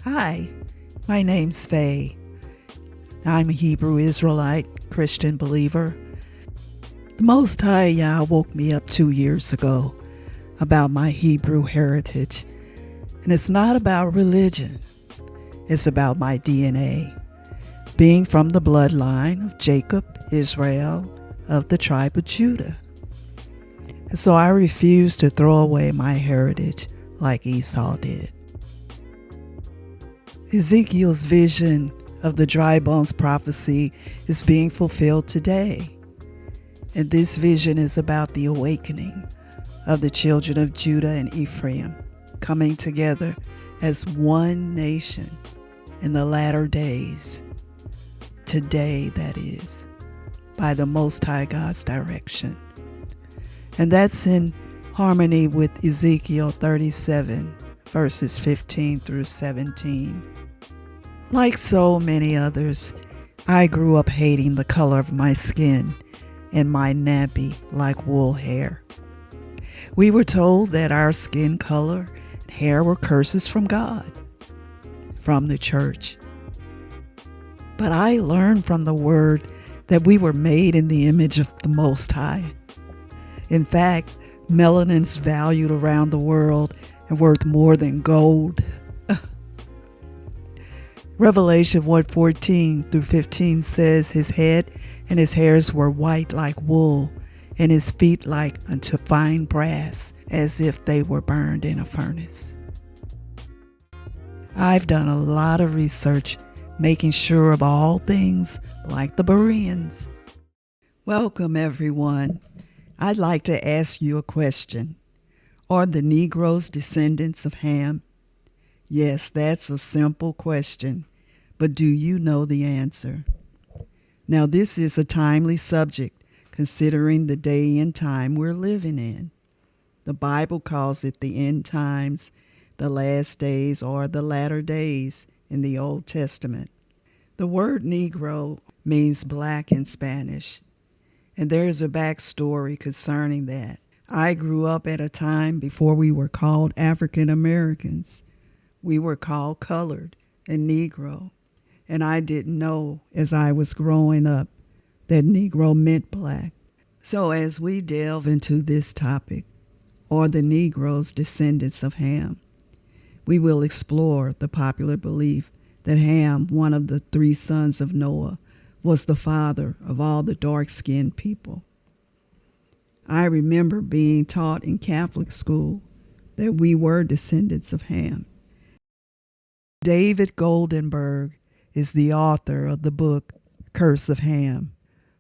Hi, my name's Faye. I'm a Hebrew Israelite Christian believer. The Most High Yah woke me up 2 years ago about my Hebrew heritage. And it's not about religion, it's about my DNA. Being from the bloodline of Jacob, Israel, of the tribe of Judah. And so I refuse to throw away my heritage like Esau did. Ezekiel's vision of the dry bones prophecy is being fulfilled today. And this vision is about the awakening of the children of Judah and Ephraim coming together as one nation in the latter days. Today, that is, by the Most High God's direction. And that's in harmony with Ezekiel 37, verses 15 through 17. Like so many others, I grew up hating the color of my skin and my nappy like wool hair. We were told that our skin color and hair were curses from God, from the church. But I learned from the Word that we were made in the image of the Most High. In fact, melanin's valued around the world and worth more than gold. Revelation 1:14 through 15 says his head and his hairs were white like wool, and his feet like unto fine brass, as if they were burned in a furnace. I've done a lot of research, making sure of all things like the Bereans. Welcome, everyone. I'd like to ask you a question. Are the Negroes descendants of Ham? Yes, that's a simple question, but do you know the answer? Now, this is a timely subject, considering the day and time we're living in. The Bible calls it the end times, the last days, or the latter days in the Old Testament. The word Negro means black in Spanish, and there's a backstory concerning that. I grew up at a time before we were called African Americans. We were called colored and Negro, and I didn't know as I was growing up that Negro meant black. So as we delve into this topic, are the Negroes descendants of Ham, we will explore the popular belief that Ham, one of the three sons of Noah, was the father of all the dark-skinned people. I remember being taught in Catholic school that we were descendants of Ham. David Goldenberg is the author of the book Curse of Ham,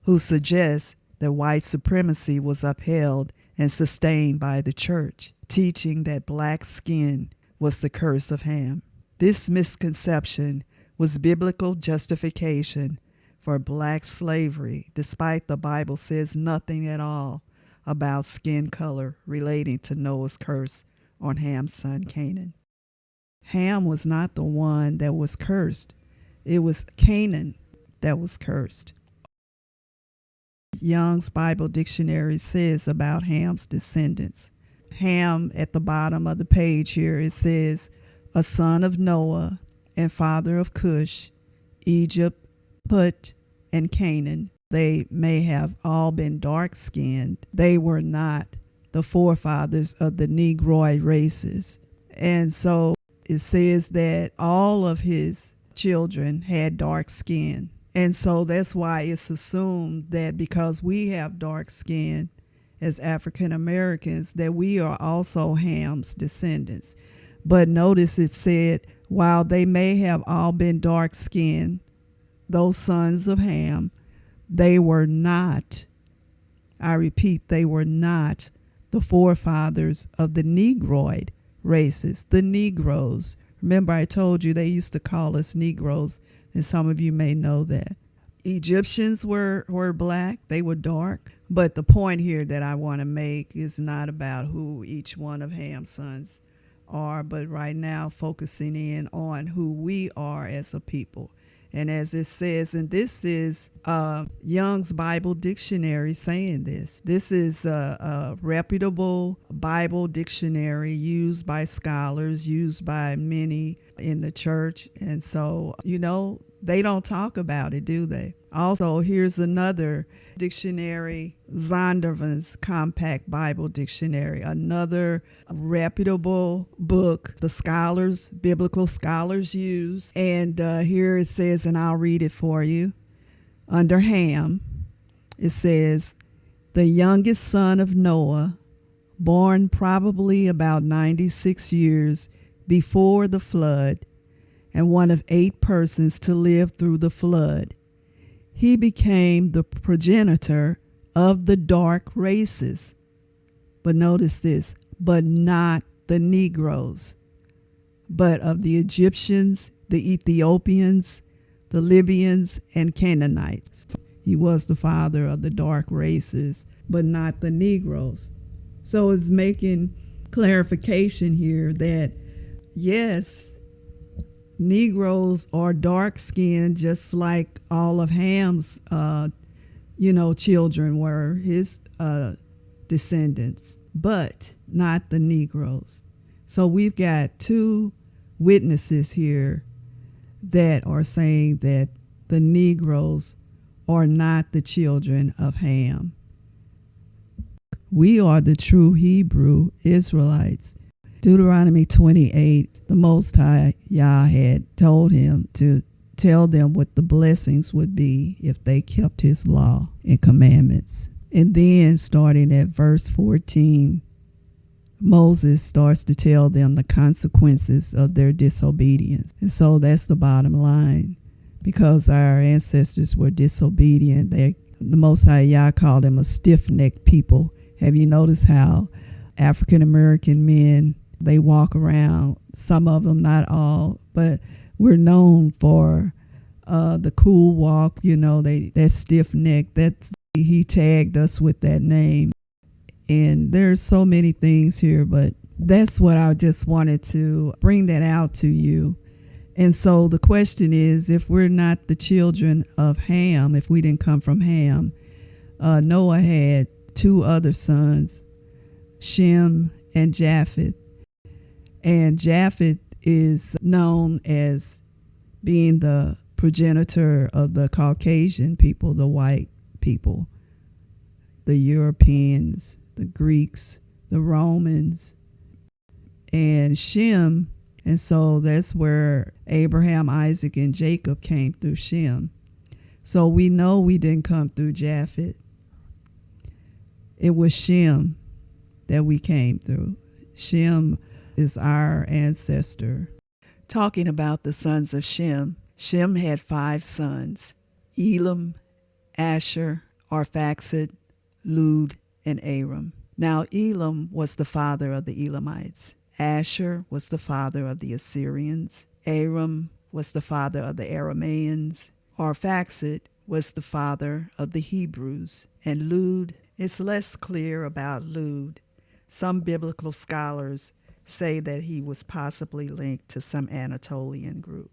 who suggests that white supremacy was upheld and sustained by the church, teaching that black skin was the curse of Ham. This misconception was biblical justification for black slavery, despite the Bible says nothing at all about skin color relating to Noah's curse on Ham's son Canaan. Ham was not the one that was cursed. It was Canaan that was cursed. Young's Bible Dictionary says about Ham's descendants. Ham, at the bottom of the page here, it says, a son of Noah and father of Cush, Egypt, Put, and Canaan. They may have all been dark-skinned. They were not the forefathers of the Negroid races. And so it says that all of his children had dark skin. And so that's why it's assumed that because we have dark skin as African Americans, that we are also Ham's descendants. But notice it said, while they may have all been dark skinned, those sons of Ham, they were not, I repeat, they were not the forefathers of the Negroid races, the Negroes. Remember, I told you they used to call us Negroes, and some of you may know that. Egyptians were black, they were dark, but the point here that I want to make is not about who each one of Ham's sons are, but right now focusing in on who we are as a people. And as it says, and this is Young's Bible Dictionary saying this. This is a reputable Bible dictionary used by scholars, used by many in the church. And so, they don't talk about it, do they? Also, here's another dictionary, Zondervan's Compact Bible Dictionary, another reputable book the biblical scholars use. And here it says, and I'll read it for you. Under Ham, it says, the youngest son of Noah, born probably about 96 years before the flood, and one of 8 persons to live through the flood. He became the progenitor of the dark races. But notice this, but not the Negroes, but of the Egyptians, the Ethiopians, the Libyans, and Canaanites. He was the father of the dark races, but not the Negroes. So it's making clarification here that, yes, Negroes are dark-skinned, just like all of Ham's, children were his descendants, but not the Negroes. So we've got 2 witnesses here that are saying that the Negroes are not the children of Ham. We are the true Hebrew Israelites. Deuteronomy 28, the Most High Yah had told him to tell them what the blessings would be if they kept his law and commandments. And then starting at verse 14, Moses starts to tell them the consequences of their disobedience. And so that's the bottom line. Because our ancestors were disobedient, the Most High Yah called them a stiff-necked people. Have you noticed how African American men, they walk around, some of them, not all, but we're known for the cool walk, that stiff neck. He tagged us with that name. And there's so many things here, but that's what I just wanted to bring that out to you. And so the question is, if we're not the children of Ham, if we didn't come from Ham, Noah had 2 other sons, Shem and Japheth. And Japheth is known as being the progenitor of the Caucasian people, the white people, the Europeans, the Greeks, the Romans, and Shem. And so that's where Abraham, Isaac, and Jacob came through Shem. So we know we didn't come through Japheth. It was Shem that we came through. Shem is our ancestor. Talking about the sons of Shem, Shem had 5 sons: Elam, Asher, Arphaxad, Lud, and Aram. Now Elam was the father of the Elamites. Asher was the father of the Assyrians. Aram was the father of the Arameans. Arphaxad was the father of the Hebrews. And Lud, it's less clear about Lud. Some biblical scholars say that he was possibly linked to some Anatolian group.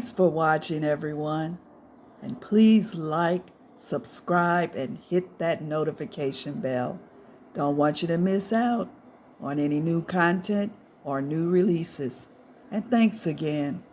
Thanks for watching, everyone. And please like, subscribe, and hit that notification bell. Don't want you to miss out on any new content or new releases. And thanks again.